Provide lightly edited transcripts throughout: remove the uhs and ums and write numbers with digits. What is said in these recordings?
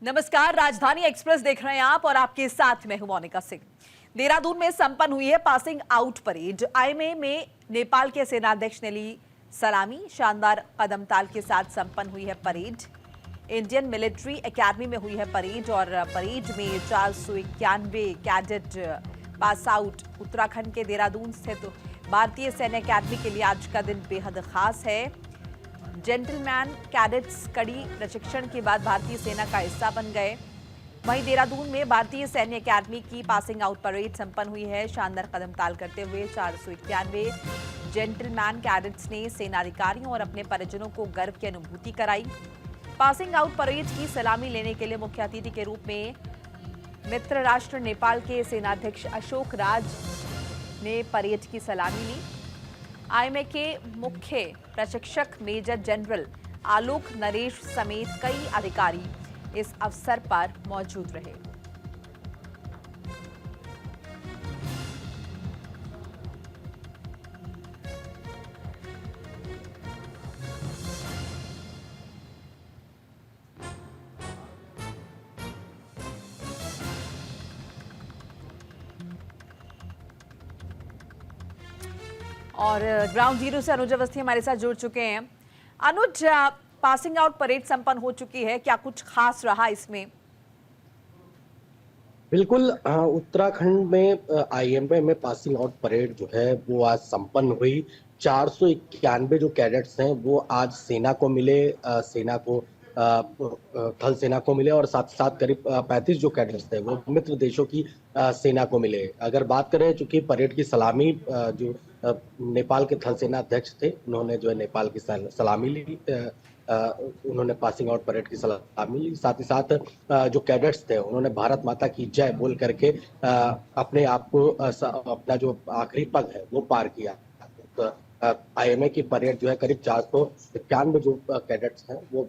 नमस्कार, राजधानी एक्सप्रेस देख रहे हैं आप और आपके साथ मैं हूं मोनिका सिंह। देहरादून में संपन्न हुई है पासिंग आउट परेड। आईएमए में नेपाल के सेनाध्यक्ष ने ली सलामी। शानदार कदमताल के साथ संपन्न हुई है परेड। इंडियन मिलिट्री एकेडमी में हुई है परेड और परेड में 491 कैडेट पास आउट। उत्तराखंड के देहरादून स्थित भारतीय सैन्य अकेडमी के लिए आज का दिन बेहद खास है। जेंटलमैन कैडेट्स कड़ी प्रशिक्षण के बाद भारतीय सेना का हिस्सा बन गए। वहीं देहरादून में भारतीय सैन्य अकेडमी की पासिंग आउट परेड संपन्न हुई है। शानदार कदमताल करते हुए 491 जेंटलमैन कैडेट्स ने सेना अधिकारियों और अपने परिजनों को गर्व की अनुभूति कराई। पासिंग आउट परेड की सलामी लेने के लिए मुख्य अतिथि के रूप में मित्र राष्ट्र नेपाल के सेनाध्यक्ष अशोक राज ने परेड की सलामी ली। आईएमए के मुख्य प्रशिक्षक मेजर जनरल आलोक नरेश समेत कई अधिकारी इस अवसर पर मौजूद रहे। और ग्राउंड जीरो से अनुज अवस्थी हमारे साथ जुड़ चुके हैं। अनुज, पासिंग आउट परेड संपन्न हो चुकी है, क्या कुछ खास रहा इसमें? बिल्कुल, उत्तराखंड में आईएमए में पासिंग आउट परेड जो है वो आज संपन्न हुई। 491 जो कैडेट्स हैं वो आज सेना को मिले, सेना को थल सेना को मिले और साथ साथ करीब 35 जो कैडेट्स थे वो मित्र देशों की सेना को मिले। अगर बात करें, चूंकि परेड की सलामी जो नेपाल के थल सेना अध्यक्ष थे उन्होंने जो है नेपाल की सलामी ली। उन्होंने पासिंग आउट परेड की सलामी ली। साथ ही साथ जो कैडेट्स थे उन्होंने भारत माता की जय बोल करके अपने आप को अपना जो आखिरी पग है वो पार किया। तो आईएमए की परेड जो है करीब 491 जो कैडेट्स हैं वो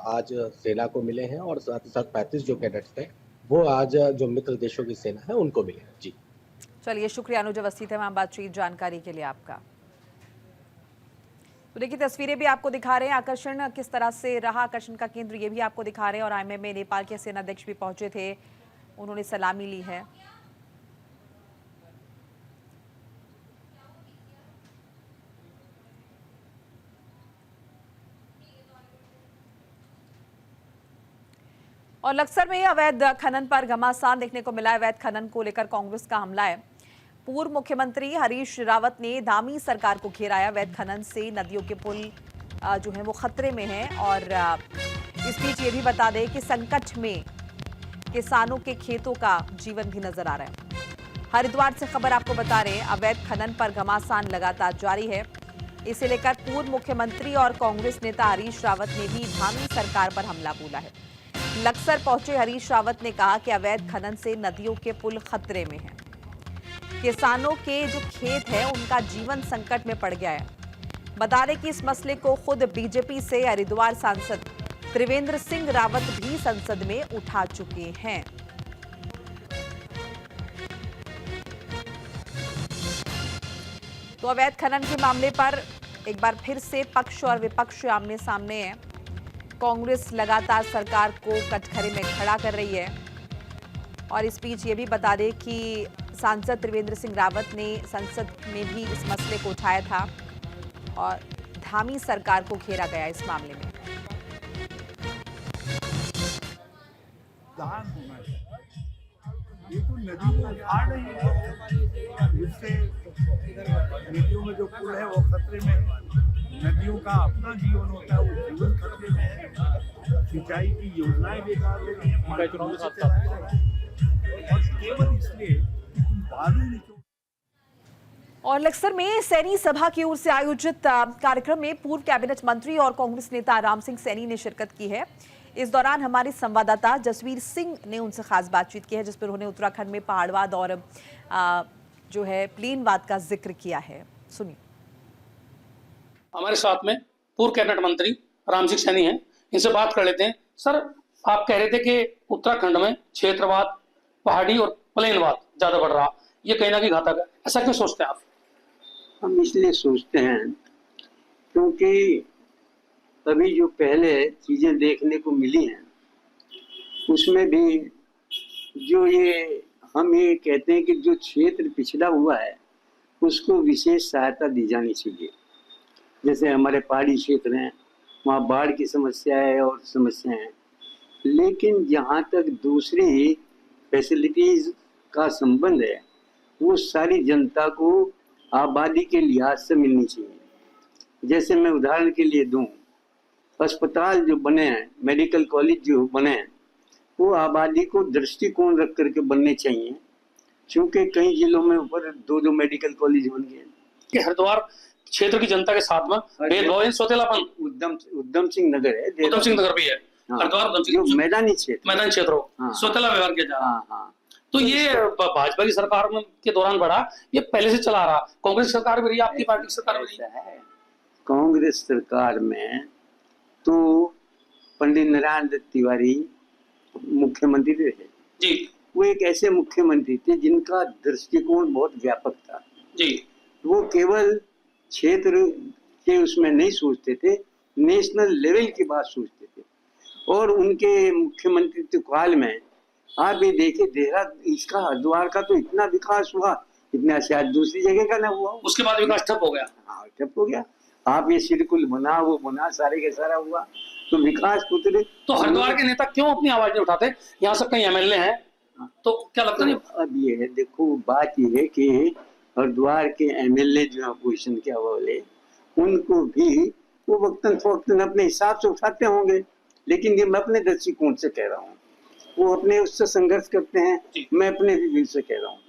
आज सेना को मिले हैं और साथ ही साथ 35 जो कैडेट्स थे वो आज जो मित्र देशों की सेना है उनको मिले हैं। जी चलिए, शुक्रिया अनुज अवस्थी थे वहां बातचीत जानकारी के लिए आपका। तो देखिए, तस्वीरें भी आपको दिखा रहे हैं। आकर्षण किस तरह से रहा, आकर्षण का केंद्र ये भी आपको दिखा रहे हैं। और आईएमए में नेपाल के सेनाध्यक्ष भी पहुंचे थे, उन्होंने सलामी ली है। और लक्सर में अवैध खनन पर घमासान देखने को मिला। अवैध खनन को लेकर कांग्रेस का हमला है। पूर्व मुख्यमंत्री हरीश रावत ने धामी सरकार को घेरा है। अवैध खनन से नदियों के पुल जो है वो खतरे में हैं। और इस बीच ये भी बता दें कि संकट में किसानों के खेतों का जीवन भी नजर आ रहा है। हरिद्वार से खबर आपको बता रहे हैं, अवैध खनन पर घमासान लगातार जारी है। इसे लेकर पूर्व मुख्यमंत्री और कांग्रेस नेता हरीश रावत ने भी धामी सरकार पर हमला बोला है। लक्सर पहुंचे हरीश रावत ने कहा कि अवैध खनन से नदियों के पुल खतरे में हैं। किसानों के जो खेत है उनका जीवन संकट में पड़ गया है। बता दें कि इस मसले को खुद बीजेपी से हरिद्वार सांसद त्रिवेंद्र सिंह रावत भी संसद में उठा चुके हैं। तो अवैध खनन के मामले पर एक बार फिर से पक्ष और विपक्ष आमने सामने है। कांग्रेस लगातार सरकार को कटघरे में खड़ा कर रही है। और इस बीच ये भी बता दें कि सांसद त्रिवेंद्र सिंह रावत ने संसद में भी इस मसले को उठाया था और धामी सरकार को घेरा गया इस मामले में। ये तो नदी को उखाड़ रही है, जिससे नदियों में जो पुल है वो खतरे में है। नदियों का अपना जीवन होता है, वो जीवन खतरे में है। सिंचाई की योजनाएं बेकार हो रही हैं, और केवल इसलिए बालू। और लक्सर में सैनी सभा की ओर से आयोजित कार्यक्रम में पूर्व कैबिनेट मंत्री और कांग्रेस नेता राम सिंह सैनी ने शिरकत की है। इस दौरान हमारे संवाददाता जसवीर सिंह ने उनसे खास बातचीत की है, जिस पर उन्होंने उत्तराखंड में पहाड़वाद और जो है प्लेनवाद का जिक्र किया है। सुनिए। हमारे साथ में पूर्व कैबिनेट मंत्री राम सिंह सैनी हैं, इनसे बात कर लेते हैं। सर, आप कह रहे थे कि उत्तराखंड में क्षेत्रवाद, पहाड़ी और प्लेनवाद ज्यादा बढ़ रहा, ये कहीं ना कहीं घातक है, ऐसा क्यों सोचते हैं आप? हम इसलिए सोचते हैं क्योंकि अभी जो पहले चीजें देखने को मिली हैं उसमें भी जो हम ये कहते हैं कि जो क्षेत्र पिछड़ा हुआ है उसको विशेष सहायता दी जानी चाहिए। जैसे हमारे पहाड़ी क्षेत्र हैं, वहाँ बाढ़ की समस्या है और समस्याएं हैं, लेकिन जहाँ तक दूसरी फैसिलिटीज का संबंध है वो सारी जनता को आबादी के लिहाज से मिलनी चाहिए। जैसे मैं उदाहरण के लिए दूं, अस्पताल जो बने हैं, मेडिकल कॉलेज जो बने हैं, वो आबादी को दृष्टिकोण रख करके बनने चाहिए, क्योंकि कई जिलों में ऊपर 2-2 मेडिकल कॉलेज बन गए। कि हरिद्वार क्षेत्र की जनता के साथ में भेदभाव सोतेलापन उद्धम सिंह नगर है, उधम सिंह नगर भी है, हाँ, हरिद्वार उधम जो सिंह मैदानी क्षेत्र हो, हाँ, सोतेला व्यवहार किया जा रहा है। हाँ, तो ये भाजपा की सरकार के दौरान बढ़ा, ये पहले से चला रहा। कांग्रेस सरकार भी रही, आपकी पार्टी की सरकार भी रही है। कांग्रेस सरकार में तो पंडित नारायण दत्त तिवारी मुख्यमंत्री थे जी। वो एक ऐसे मुख्यमंत्री थे जिनका दृष्टिकोण बहुत व्यापक था जी। वो केवल क्षेत्र के उसमें नहीं सोचते थे, नेशनल लेवल की बात सोचते थे। और उनके मुख्यमंत्री काल में आप ये देखिए, इसका हरिद्वार का तो इतना विकास हुआ, इतना शायद दूसरी जगह का ना हुआ। उसके बाद विकास ठप हो गया। हाँ, ठप हो गया। आप ये सिरकुल बना, वो बना, सारे के सारा हुआ, तो विकास पुत्र। तो हरिद्वार के नेता क्यों अपनी आवाज नहीं उठाते? यहाँ से कई एमएलए हैं, तो क्या लगता नहीं? अब ये है, देखो बात ये है कि हरिद्वार के एमएलए जो अपोजिशन के हवाले, उनको भी वो वक्तन फवक्तन अपने हिसाब से उठाते होंगे, लेकिन ये मैं अपने दृष्टिकोण से कह रहा हूँ, वो अपने उससे संघर्ष करते हैं, मैं अपने व्यू से कह रहा हूँ।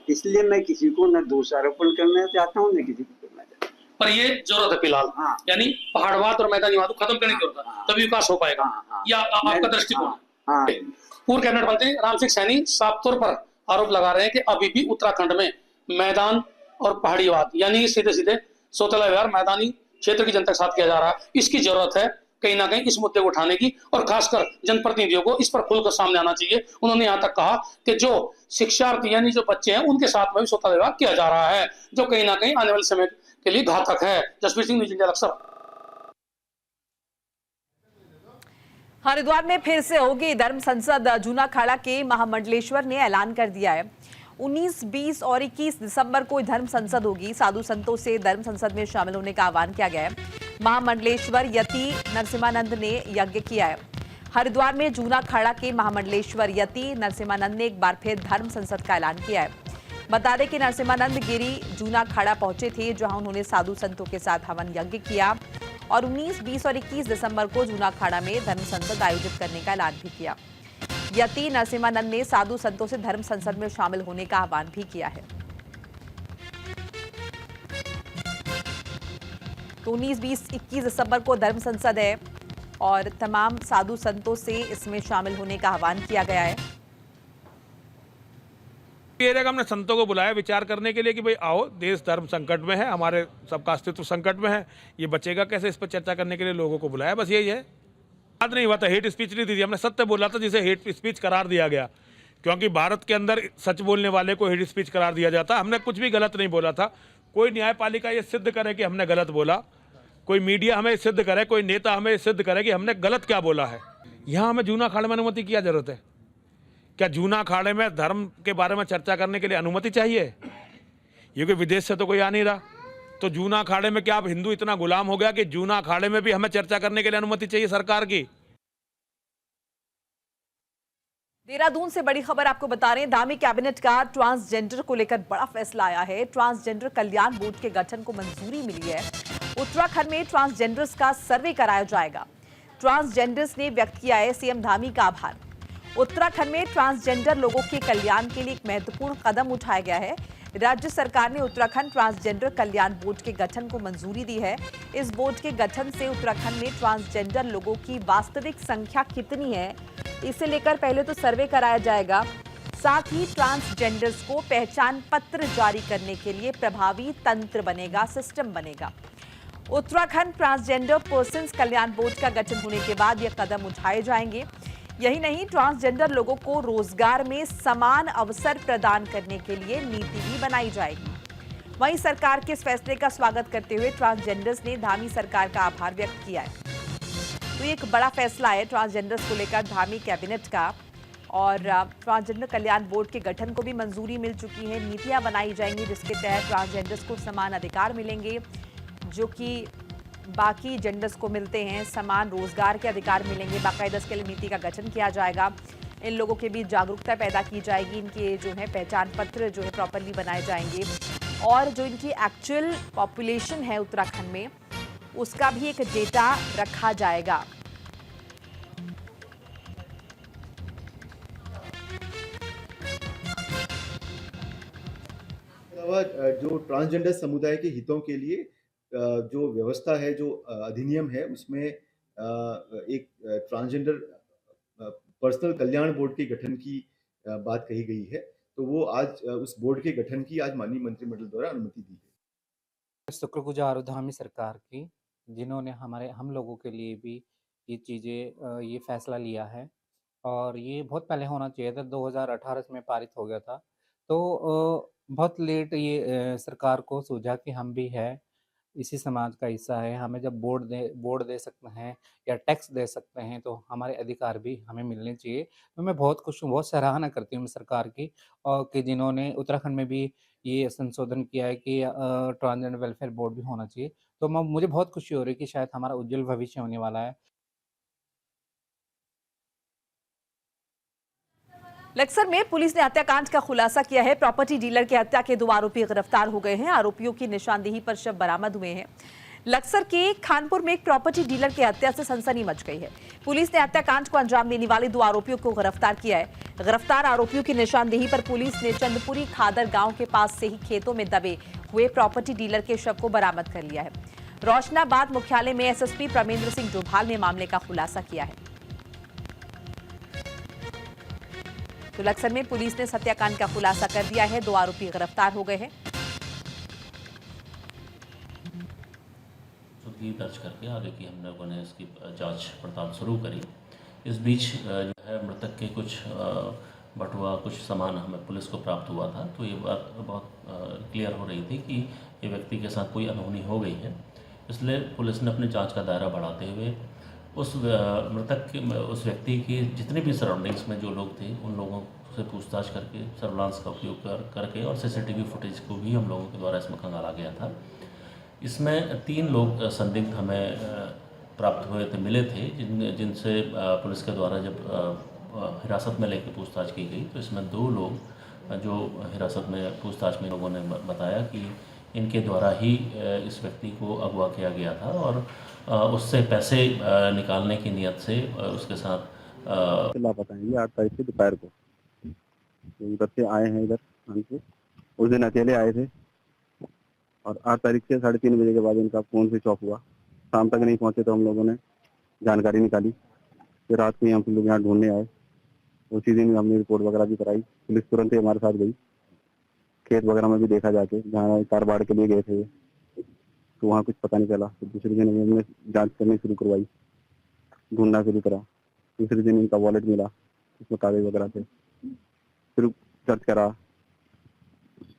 इसलिए मैं किसी को न दोषारोपण करना चाहता हूँ न किसी को करना चाहता हूँ। पर ये जरूरत है फिलहाल, हाँ, यानी पहाड़वाद और मैदानीवाद को खत्म करने की जरूरत है, तभी विकास हो पाएगा। या आपका दृष्टिकोण? पूर्व कैबिनेट मंत्री राम सिंह सैनी साफ तौर पर आरोप लगा रहे हैं कि अभी भी उत्तराखंड में मैदान और पहाड़ीवाद यानी सीधे सीधे सोतेला व्यवहार मैदानी क्षेत्र की जनता के साथ किया जा रहा है। इसकी जरूरत है कहीं ना कहीं इस मुद्दे को उठाने की, और खासकर जनप्रतिनिधियों को इस पर खुलकर सामने आना चाहिए। उन्होंने यहाँ तक कहा कि जो शिक्षार्थी यानी जो बच्चे हैं उनके साथ में भी सोतेला व्यवहार किया जा रहा है, जो कहीं ना कहीं आने वाले समय के लिए घातक है। Jasveer Singh, news India, Laksar. हरिद्वार में फिर से होगी धर्म संसद। जूना अखाड़ा के महामंडलेश्वर ने ऐलान कर दिया है 19, 20 और 21 दिसंबर को धर्म संसद होगी। साधु संतों से धर्म संसद में शामिल होने का आह्वान किया गया है। महामंडलेश्वर यति नरसिम्हानंद ने यज्ञ किया है। हरिद्वार में जूना अखाड़ा के महामंडलेश्वर यति नरसिम्हानंद ने एक बार फिर धर्म संसद का ऐलान किया है। बता दें कि नरसिम्हानंद गिरी जूना अखाड़ा पहुंचे थे, जहां उन्होंने साधु संतों के साथ हवन यज्ञ किया और 19, 20 और 21 दिसंबर को जूना अखाड़ा में धर्म संसद आयोजित करने का ऐलान भी किया। यति नरसिम्हानंद ने साधु संतों से धर्म संसद में शामिल होने का आह्वान भी किया है। तो 19, 20, 21 दिसंबर को धर्म संसद है और तमाम साधु संतों से इसमें शामिल होने का आह्वान किया गया है। हमने संतों को बुलाया विचार करने के लिए कि भाई आओ, देश धर्म संकट में है, हमारे सबका अस्तित्व संकट में है, ये बचेगा कैसे, इस पर चर्चा करने के लिए लोगों को बुलाया। बस यही है। बात नहीं हुआ था, हेट स्पीच नहीं दी थी, हमने सत्य बोला था जिसे हेट स्पीच करार दिया गया, क्योंकि भारत के अंदर सच बोलने वाले को हेट स्पीच करार दिया जाता। हमने कुछ भी गलत नहीं बोला था। कोई न्यायपालिका ये सिद्ध करे कि हमने गलत बोला, कोई मीडिया हमें सिद्ध करे, कोई नेता हमें सिद्ध करे कि हमने गलत क्या बोला है। यहाँ हमें जूना अखाड़े में अनुमति की क्या जरूरत है? क्या जूना अखाड़े में धर्म के बारे में चर्चा करने के लिए अनुमति चाहिए? ये कोई विदेश से तो कोई आ नहीं रहा, तो जूना अखाड़े में क्या अब हिंदू इतना गुलाम हो गया कि जूना अखाड़े में भी हमें चर्चा करने के लिए अनुमति चाहिए सरकार की? देहरादून से बड़ी खबर आपको बता रहे हैं। धामी कैबिनेट का ट्रांसजेंडर को लेकर बड़ा फैसला आया है। ट्रांसजेंडर कल्याण बोर्ड के गठन को मंजूरी मिली है। उत्तराखंड में ट्रांसजेंडर्स का सर्वे कराया जाएगा। ट्रांसजेंडर्स ने व्यक्त किया है सीएम धामी का आभार। उत्तराखंड में ट्रांसजेंडर लोगों के कल्याण के लिए एक महत्वपूर्ण कदम उठाया गया है। राज्य सरकार ने उत्तराखंड ट्रांसजेंडर कल्याण बोर्ड के गठन को मंजूरी दी है। इस बोर्ड के गठन से उत्तराखंड में ट्रांसजेंडर लोगों की वास्तविक संख्या कितनी है, इसे लेकर पहले तो सर्वे कराया जाएगा। साथ ही ट्रांसजेंडर्स को पहचान पत्र जारी करने के लिए प्रभावी तंत्र बनेगा, सिस्टम बनेगा। उत्तराखंड ट्रांसजेंडर पर्सन्स कल्याण बोर्ड का गठन होने के बाद ये कदम उठाए जाएंगे। यही नहीं, ट्रांसजेंडर लोगों को रोजगार में समान अवसर प्रदान करने के लिए नीति भी बनाई जाएगी। वहीं सरकार के इस फैसले का स्वागत करते हुए ट्रांसजेंडर्स ने धामी सरकार का आभार व्यक्त किया है। तो ये एक बड़ा फैसला है ट्रांसजेंडर्स को लेकर धामी कैबिनेट का। और ट्रांसजेंडर कल्याण बोर्ड के गठन को भी मंजूरी मिल चुकी है। नीतियां बनाई जाएंगी जिसके तहत ट्रांसजेंडर्स को समान अधिकार मिलेंगे जो कि बाकी जेंडर्स को मिलते हैं। समान रोजगार के अधिकार मिलेंगे। बाकायदा इसके लिए नीति का गठन किया जाएगा। इन लोगों के बीच जागरूकता पैदा की जाएगी। इनके जो है पहचान पत्र जो है प्रॉपरली बनाए जाएंगे और जो इनकी एक्चुअल पॉपुलेशन है उत्तराखंड में उसका भी एक डेटा रखा जाएगा। जो ट्रांसजेंडर समुदाय के हितों के लिए जो व्यवस्था है, जो अधिनियम है, उसमें एक ट्रांसजेंडर पर्सनल कल्याण बोर्ड के गठन की बात कही गई है। तो वो आज उस बोर्ड के गठन की आज माननीय मंत्रिमंडल द्वारा अनुमति दी है। शुक्रगुजार हूँ धामी सरकार की, जिन्होंने हम लोगों के लिए भी ये चीज़ें ये फैसला लिया है और ये बहुत पहले होना चाहिए था। 2018 में पारित हो गया था। तो बहुत लेट ये सरकार को सूझा कि हम भी है इसी समाज का हिस्सा है। हमें जब बोर्ड दे सकते हैं या टैक्स दे सकते हैं तो हमारे अधिकार भी हमें मिलने चाहिए। तो मैं बहुत खुश हूँ, बहुत सराहना करती हूँ मैं सरकार की और कि जिन्होंने उत्तराखंड में भी ये संशोधन किया है कि ट्रांसजेंडर वेलफेयर बोर्ड भी होना चाहिए। तो मुझे बहुत खुशी हो रही है कि शायद हमारा उज्जवल भविष्य होने वाला है। लक्सर में पुलिस ने हत्याकांड का खुलासा किया है। प्रॉपर्टी डीलर की हत्या के 2 आरोपी गिरफ्तार हो गए हैं। आरोपियों की निशानदेही पर शव बरामद हुए हैं। लक्सर के खानपुर में एक प्रॉपर्टी डीलर की हत्या से सनसनी मच गई है। पुलिस ने हत्याकांड को अंजाम देने वाले 2 आरोपियों को गिरफ्तार किया है। गिरफ्तार आरोपियों की निशानदेही पर पुलिस ने चंदपुरी खादर गांव के पास से ही खेतों में दबे हुए प्रॉपर्टी डीलर के शव को बरामद कर लिया है। रोशनाबाद मुख्यालय में एसएसपी प्रमेंद्र सिंह डोभाल ने मामले का खुलासा किया है। तो लक्सर में पुलिस ने हत्याकांड का खुलासा कर दिया है। 2 आरोपी गिरफ्तार हो गए हैं। दर्ज करके आगे की हम लोगों ने इसकी जांच पड़ताल शुरू करी। इस बीच जो है मृतक के कुछ बटुआ, कुछ सामान हमें पुलिस को प्राप्त हुआ था। तो ये बात बहुत क्लियर हो रही थी कि ये व्यक्ति के साथ कोई अनहोनी हो गई है। इसलिए पुलिस ने अपनी जांच का दायरा बढ़ाते हुए उस मृतक के उस व्यक्ति की जितने भी सराउंडिंग्स में जो लोग थे उन लोगों से पूछताछ करके सर्विलांस का उपयोग करके और सीसीटीवी फुटेज को भी हम लोगों के द्वारा इसमें खंगाला गया था। इसमें 3 लोग संदिग्ध हमें प्राप्त हुए थे, मिले थे, जिनसे पुलिस के द्वारा जब हिरासत में लेकर पूछताछ की गई तो इसमें 2 लोग जो हिरासत में पूछताछ में लोगों ने बताया कि इनके द्वारा ही इस व्यक्ति को अगवा किया गया था और उससे पैसे निकालने की नियत से उसके साथ लापता है। 8 तारीख की दोपहर को उधर से आए हैं इधर कानपुर। उस दिन अकेले आए थे और 8 तारीख से 3:30 बजे के बाद इनका फोन स्विच ऑफ हुआ। शाम तक नहीं पहुंचे तो हम लोगों ने जानकारी निकाली। फिर रात में हम लोग यहाँ ढूंढने आए। उसी दिन हमने रिपोर्ट वगैरह भी कराई। पुलिस तुरंत ही हमारे साथ गई। खेत वगैरह में भी देखा जाके, जहाँ कार बाड़ के लिए गए थे तो वहाँ कुछ पता नहीं चला। तो दूसरे दिन हमने जांच करनी शुरू करवाई, ढूंढना शुरू करा। दूसरे दिन इनका वॉलेट मिला, उसमें कागज वगैरह थे। फिर सर्च करा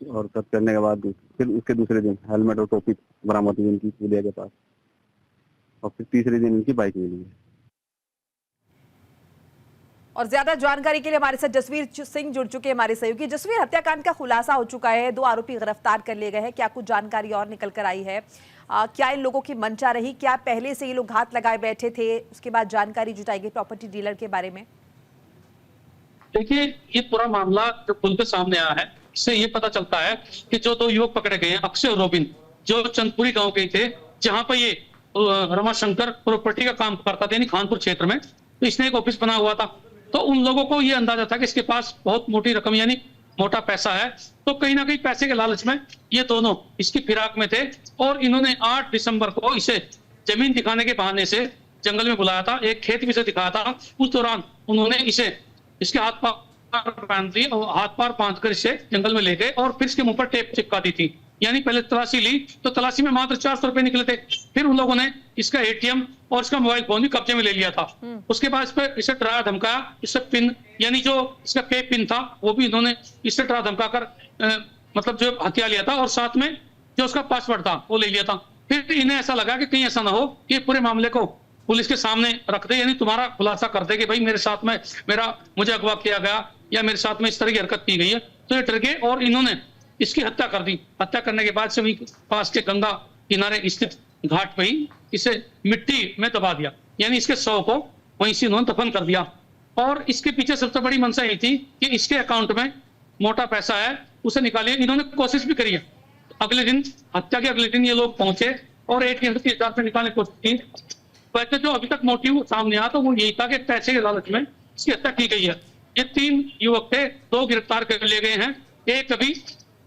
और सर्च करने के बाद फिर उसके दूसरे दिन हेलमेट और टोपी बरामद हुई इनकी पुलिया के पास। और फिर तीसरे दिन इनकी बाइक मिली है। और ज्यादा जानकारी के लिए हमारे साथ जसवीर सिंह जुड़ चुके हैं, हमारे सहयोगी। जसवीर, हत्याकांड का खुलासा हो चुका है, 2 आरोपी गिरफ्तार कर लिए गए हैं। क्या कुछ जानकारी और निकल कर आई है? क्या इन लोगों की मंशा रही? क्या पहले से ये लोग घात लगाए बैठे थे? उसके बाद जानकारी जुटाई गई प्रॉपर्टी डीलर के बारे में। देखिए, ये पूरा मामला जो खुल के सामने आया है, इससे ये पता चलता है कि जो 2 युवक पकड़े गए हैं, अक्षय और रोबिन, जो चंदपुरी गांव के थे, जहां पर ये रमाशंकर प्रॉपर्टी का काम करता था, यानी खानपुर क्षेत्र में। तो इसने एक ऑफिस बना हुआ था। तो उन लोगों को ये अंदाजा था कि इसके पास बहुत मोटी रकम यानी मोटा पैसा है। तो कहीं ना कहीं पैसे के लालच में ये दोनों इसकी फिराक में थे और इन्होंने 8 दिसंबर को इसे जमीन दिखाने के बहाने से जंगल में बुलाया था। एक खेत भी से दिखाया था। उस दौरान उन्होंने इसे इसके हाथ पार बांध दिए और हाथ पार बांध कर इसे जंगल में ले गए और फिर इसके मुंह पर टेप चिपका दी थी। यानी पहले तलाशी ली तो तलाशी में मात्र 400 रुपए निकले थे। फिर उन लोगों ने इसका एटीएम और इसका मोबाइल फोन भी कब्जे में ले लिया था। उसके बाद इस पर इसे डरा धमकाया। इससे पिन यानी जो इसका पे पिन था वो भी इन्होंने इससे डरा धमका कर मतलब जो हथिया लिया था और साथ में जो उसका पासवर्ड था वो ले लिया था। फिर इन्हें ऐसा लगा कि कहीं ऐसा ना हो कि पूरे मामले को पुलिस के सामने रख दे, यानी तुम्हारा खुलासा कर दे कि भाई मेरे साथ में मुझे अगवा किया गया या मेरे साथ में इस तरह की हरकत की गई है, तो ये डर गए और इन्होंने इसकी हत्या कर दी। हत्या करने के बाद से वही पास के गंगा किनारे स्थित घाट पे ही इसे मिट्टी में दबा दिया, यानी इसके शव को वहीं से उन्होंने दफन कर दिया। और इसके पीछे सबसे बड़ी मंशा ये थी कि इसके अकाउंट में मोटा पैसा है, उसे निकालिए। इन्होंने कोशिश भी करी है, अगले दिन हत्या के अगले दिन ये लोग पहुंचे और ATM से 30,000 रुपए निकालने की कोशिश की। वैसे जो अभी तक मोटिव सामने आया तो वो यही था कि पैसे के लालच में इसकी हत्या की गई है। ये 3 युवक थे, 2 गिरफ्तार कर लिए गए हैं, एक अभी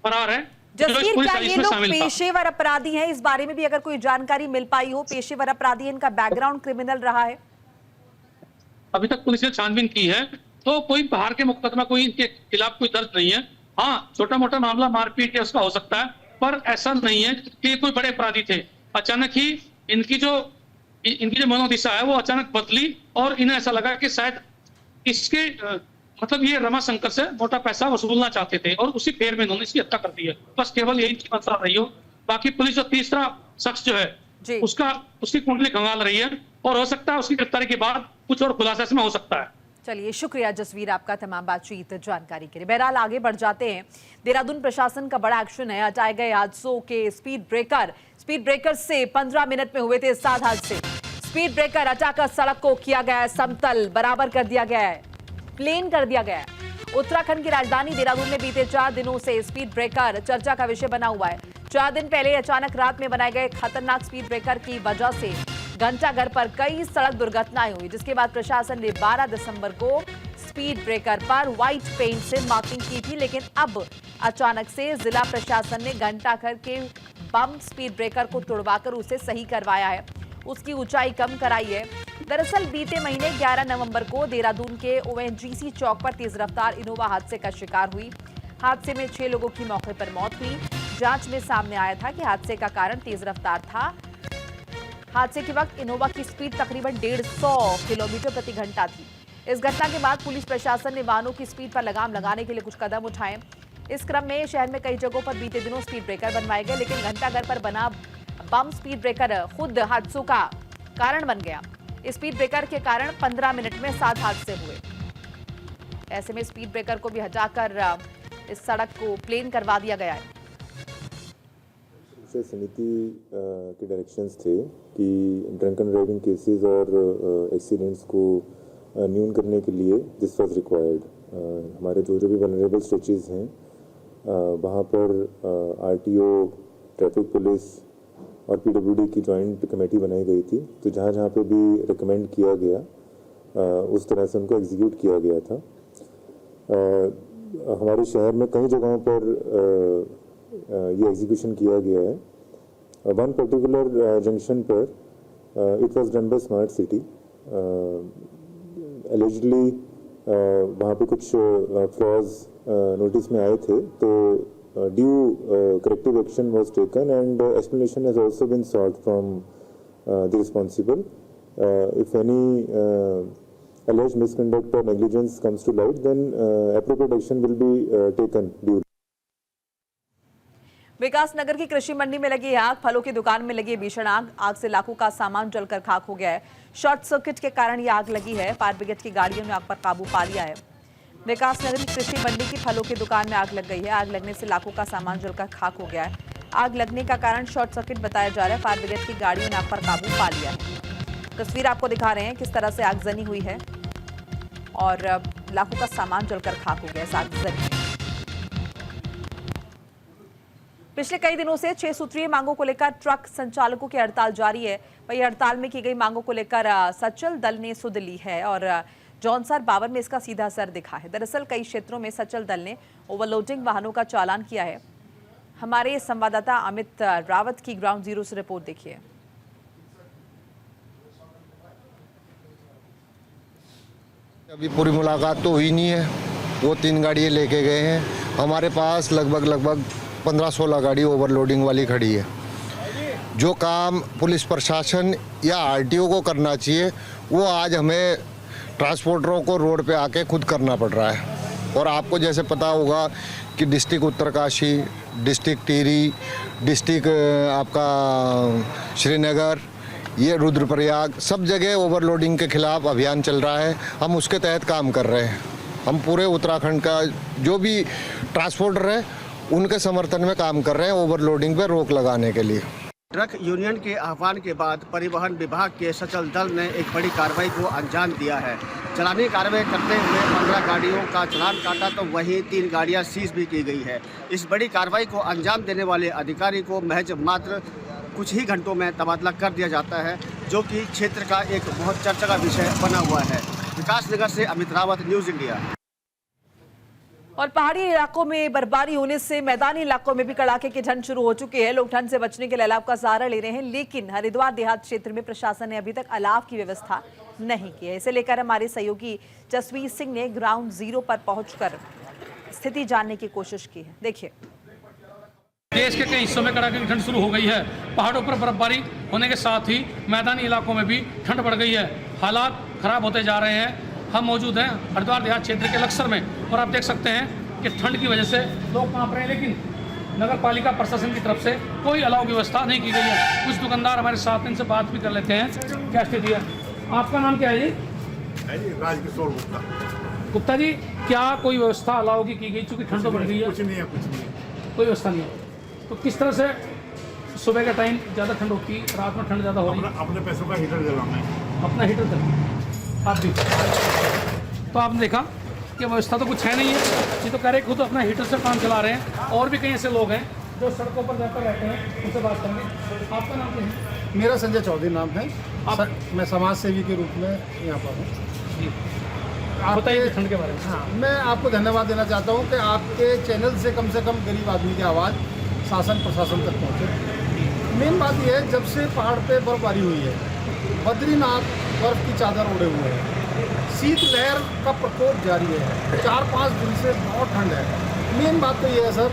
फरार है। जसवीर, क्या ये लोग पेशेवर अपराधी हैं? इस बारे में भी अगर कोई जानकारी मिल पाई हो, पेशेवर अपराधी है, इनका बैकग्राउंड क्रिमिनल रहा है? अभी तक पुलिस ने छानबीन की है तो कोई बाहर के मुकदमा कोई इनके खिलाफ कोई दर्ज नहीं है। हाँ, छोटा मोटा मामला मारपीट या उसका हो सकता है, पर ऐसा नहीं है कि कोई बड़े अपराधी थे। अचानक ही इनकी जो मनोदिशा है वो अचानक बदली और इन्हें ऐसा लगा कि शायद इसके मतलब ये रमाशंकर से मोटा पैसा वसूलना चाहते थे और उसी फेर में इन्होंने इसकी हत्या कर दी है। बस केवल यही मंशा रही हो। बाकी पुलिस जो तीसरा शख्स जो है उसकी कुंडली खंगाल रही है और हो सकता है उसकी गिरफ्तारी के बाद कुछ और खुलासा इसमें हो सकता है। चलिए, शुक्रिया जसवीर आपका तमाम बातचीत जानकारी के लिए। बहरहाल आगे बढ़ जाते हैं। देहरादून प्रशासन का बड़ा एक्शन है। हटाए गए हादसों के स्पीड ब्रेकर से 15 मिनट में हुए थे 7 हादसे। स्पीड ब्रेकर हटाकर सड़क को किया गया है समतल, बराबर कर दिया गया है, प्लेन कर दिया गया है। उत्तराखंड की राजधानी देहरादून में बीते 4 दिनों से स्पीड ब्रेकर चर्चा का विषय बना हुआ है। 4 दिन पहले अचानक रात में बनाए गए खतरनाक स्पीड ब्रेकर की वजह से घंटाघर पर कई सड़क दुर्घटनाएं हुई, जिसके बाद प्रशासन ने 12 दिसंबर को स्पीड ब्रेकर पर व्हाइट पेंट से मार्किंग की थी। लेकिन अब अचानक से जिला प्रशासन ने घंटाघर के बम स्पीड ब्रेकर को तोड़वाकर उसे सही करवाया है, उसकी ऊंचाई कम कराई है। दरअसल बीते महीने 11 नवंबर को देहरादून के ONGC चौक पर तेज रफ्तार इनोवा हादसे का शिकार हुई। हादसे में 6 लोगों की मौके पर मौत हुई। जांच में सामने आया था कि हादसे का कारण तेज रफ्तार था। हादसे के वक्त इनोवा की स्पीड तकरीबन 150 किलोमीटर प्रति घंटा थी। इस घटना के बाद पुलिस प्रशासन ने वाहनों की स्पीड पर लगाम लगाने के लिए कुछ कदम उठाए। इस क्रम में शहर में कई जगहों पर बीते दिनों स्पीड ब्रेकर बनवाए गए, लेकिन घंटाघर पर बना बम स्पीड ब्रेकर खुद हादसों का कारण बन गया। स्पीड ब्रेकर के कारण 15 मिनट में 7 हादसे हुए। ऐसे में स्पीड ब्रेकर को भी हटाकर इस सड़क को प्लेन करवा दिया गया है। समिति के डायरेक्शंस थे कि ड्रंकन ड्राइविंग केसेस और एक्सीडेंट्स को न्यून करने के लिए दिस वाज रिक्वायर्ड। हमारे जो भी वनरेबल स्ट्रेचेस हैं वहाँ पर RTO, ट्रैफिक पुलिस और PWD की जॉइंट कमेटी बनाई गई थी। तो जहाँ जहाँ पे भी रिकमेंड किया गया उस तरह से उनको एग्जीक्यूट किया गया था। हमारे शहर में कई जगहों पर ये एग्जीक्यूशन किया गया है। वन पर्टिकुलर जंक्शन पर it was done by smart city. Allegedly वहाँ पे कुछ फ्लॉज नोटिस में आए थे, तो due corrective action was taken and explanation has also been sought from the responsible. If any alleged misconduct or negligence comes to light, then appropriate action will be taken due. विकास नगर की कृषि मंडी में लगी आग, फलों की दुकान में लगी भीषण आग से लाखों का सामान जलकर खाक हो गया है। शॉर्ट सर्किट के कारण यह आग लगी है। फायर ब्रिगेड की गाड़ियों ने आग पर काबू पा लिया है। विकास नगर की कृषि मंडी की फलों की दुकान में आग लग गई है। आग लगने से लाखों का सामान जलकर खाक हो गया है। आग लगने का कारण शॉर्ट सर्किट बताया जा रहा है। फायर ब्रिगेड की गाड़ियों ने आग पर काबू पा लिया है। तस्वीर आपको दिखा रहे हैं किस तरह से आगजनी हुई है और लाखों का सामान जलकर खाक हो गया है आगजनी। पिछले कई दिनों से 6 सूत्रीय मांगों को लेकर ट्रक संचालकों की हड़ताल जारी है। वही हड़ताल में की गई मांगों को लेकर सचल दल ने सुध ली है और जौनसार बावर में इसका सीधा असर दिखा है। दरअसल कई क्षेत्रों में सचल दल ने ओवरलोडिंग वाहनों का चालान किया है। हमारे संवाददाता अमित रावत की ग्राउंड जीरो से रिपोर्ट देखिए। अभी पूरी मुलाकात तो हुई नहीं है। वो 3 गाड़ियाँ लेके गए हैं। हमारे पास लगभग 15-16 गाड़ी ओवरलोडिंग वाली खड़ी है। जो काम पुलिस प्रशासन या RTO को करना चाहिए वो आज हमें ट्रांसपोर्टरों को रोड पे आके खुद करना पड़ रहा है। और आपको जैसे पता होगा कि district Uttarkashi, district Tehri, district आपका श्रीनगर, ये रुद्रप्रयाग सब जगह ओवरलोडिंग के खिलाफ अभियान चल रहा है। हम उसके तहत काम कर रहे हैं। हम पूरे उत्तराखंड का जो भी ट्रांसपोर्टर है उनके समर्थन में काम कर रहे हैं ओवरलोडिंग पे रोक लगाने के लिए। ट्रक यूनियन के आह्वान के बाद परिवहन विभाग के सचल दल ने एक बड़ी कार्रवाई को अंजाम दिया है। चलानी कार्रवाई करते हुए 15 गाड़ियों का चालान काटा तो वहीं 3 गाड़ियां सीज भी की गई है। इस बड़ी कार्रवाई को अंजाम देने वाले अधिकारी को महज मात्र कुछ ही घंटों में तबादला कर दिया जाता है, जो कि क्षेत्र का एक बहुत चर्चा का विषय बना हुआ है। विकास नगर से अमित रावत, न्यूज़ इंडिया। और पहाड़ी इलाकों में बर्फबारी होने से मैदानी इलाकों में भी कड़ाके की ठंड शुरू हो चुकी है। लोग ठंड से बचने के लिए अलाव का सहारा ले रहे हैं, लेकिन हरिद्वार देहात क्षेत्र में प्रशासन ने अभी तक अलाव की व्यवस्था नहीं की है। इसे लेकर हमारे सहयोगी जसवीर सिंह ने ग्राउंड जीरो पर पहुंचकर स्थिति जानने की कोशिश की है। देखिए। देश के कई हिस्सों में कड़ाके की ठंड शुरू हो गई है। पहाड़ों पर बर्फबारी होने के साथ ही मैदानी इलाकों में भी ठंड बढ़ गई है। हालात खराब होते जा रहे हैं। हम मौजूद हैं हरिद्वार देहात क्षेत्र के लक्सर में और आप देख सकते हैं कि ठंड की वजह से लोग कांप रहे हैं, लेकिन नगर पालिका प्रशासन की तरफ से कोई अलाव व्यवस्था नहीं की गई है। कुछ दुकानदार हमारे साथ हैं, इनसे बात भी कर लेते हैं। क्या स्थिति है? आपका नाम क्या है जी? राजकिशोर गुप्ता। गुप्ता जी, क्या कोई व्यवस्था अलाव की गई चूँकि ठंड तो बढ़ गई है? कुछ नहीं है, कुछ नहीं है, कोई व्यवस्था नहीं है। तो किस तरह से सुबह के टाइम ज़्यादा ठंड होती है, रात में ठंड ज़्यादा हो रही है? अपने पैसों का हीटर जलाना है। अपना हीटर जलाना आप भी। तो आपने देखा कि व्यवस्था तो कुछ है नहीं है। ये तो कह रहे खुद अपना हीटर से काम चला रहे हैं। और भी कई ऐसे लोग हैं जो सड़कों पर जाकर रहते हैं, उनसे बात करेंगे। आपका नाम क्या है? मेरा संजय चौधरी नाम है। मैं समाज सेवी के रूप में यहाँ पर हूँ जी। आप बताइए ठंड के बारे में। हाँ, मैं आपको धन्यवाद देना चाहता हूँ कि आपके चैनल से कम गरीब आदमी की आवाज़ शासन प्रशासन तक पहुँचे। मेन बात यह है, जब से पहाड़ पे बर्फबारी हुई है, बद्रीनाथ बर्फ की चादर ओढ़े हुए हैं, शीत लहर का प्रकोप जारी है, 4-5 दिन से बहुत ठंड है। मेन बात तो ये है सर,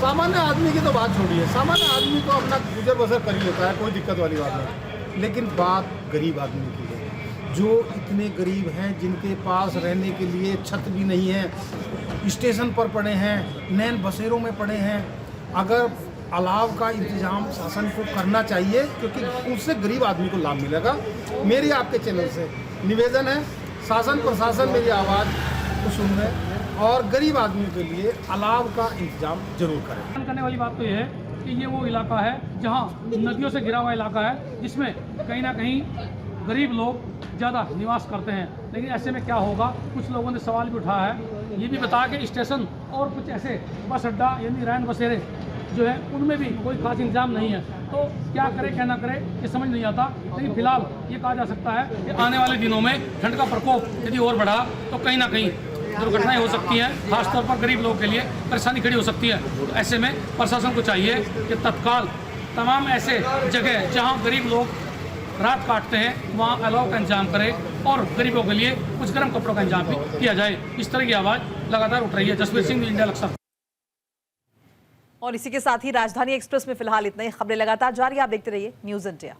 सामान्य आदमी की तो बात छोड़िए, सामान्य आदमी तो अपना गुजर बसर कर ही लेता है, कोई दिक्कत वाली बात नहीं। लेकिन बात गरीब आदमी की है, जो इतने गरीब हैं जिनके पास रहने के लिए छत भी नहीं है, स्टेशन पर पड़े हैं, नैन बसेरों में पड़े हैं। अगर अलाव का इंतजाम शासन को करना चाहिए, क्योंकि उससे गरीब आदमी को लाभ मिलेगा। मेरी आपके चैनल से निवेदन है, शासन प्रशासन मेरी आवाज़ को सुन रहे और गरीब आदमी के लिए अलाव का इंतजाम जरूर करें। करने वाली बात तो ये है कि ये वो इलाका है जहाँ नदियों से घिरा हुआ इलाका है, जिसमें कहीं ना कहीं गरीब लोग ज़्यादा निवास करते हैं। लेकिन ऐसे में क्या होगा, कुछ लोगों ने सवाल भी उठाया है, ये भी बताया कि स्टेशन और कुछ ऐसे बस अड्डा यानी रैन बसेरे जो है उनमें भी कोई खास इंतजाम नहीं है। तो क्या करे क्या ना करे ये समझ नहीं आता। लेकिन फिलहाल ये कहा जा सकता है कि आने वाले दिनों में ठंड का प्रकोप यदि और बढ़ा तो कहीं ना कहीं दुर्घटनाएं हो सकती हैं, खासतौर पर गरीब लोगों के लिए परेशानी खड़ी हो सकती है। तो ऐसे में प्रशासन को चाहिए कि तत्काल तमाम ऐसे जगह जहाँ गरीब लोग रात काटते हैं वहाँ अलाव का इंतजाम करे और गरीबों के लिए कुछ गर्म कपड़ों का इंतजाम भी किया जाए। इस तरह की आवाज़ लगातार उठ रही है। जसवीर सिंह, इंडिया लक्सर। और इसी के साथ ही राजधानी एक्सप्रेस में फिलहाल इतना ही। खबरें लगातार जारी, आप देखते रहिए न्यूज़ इंडिया।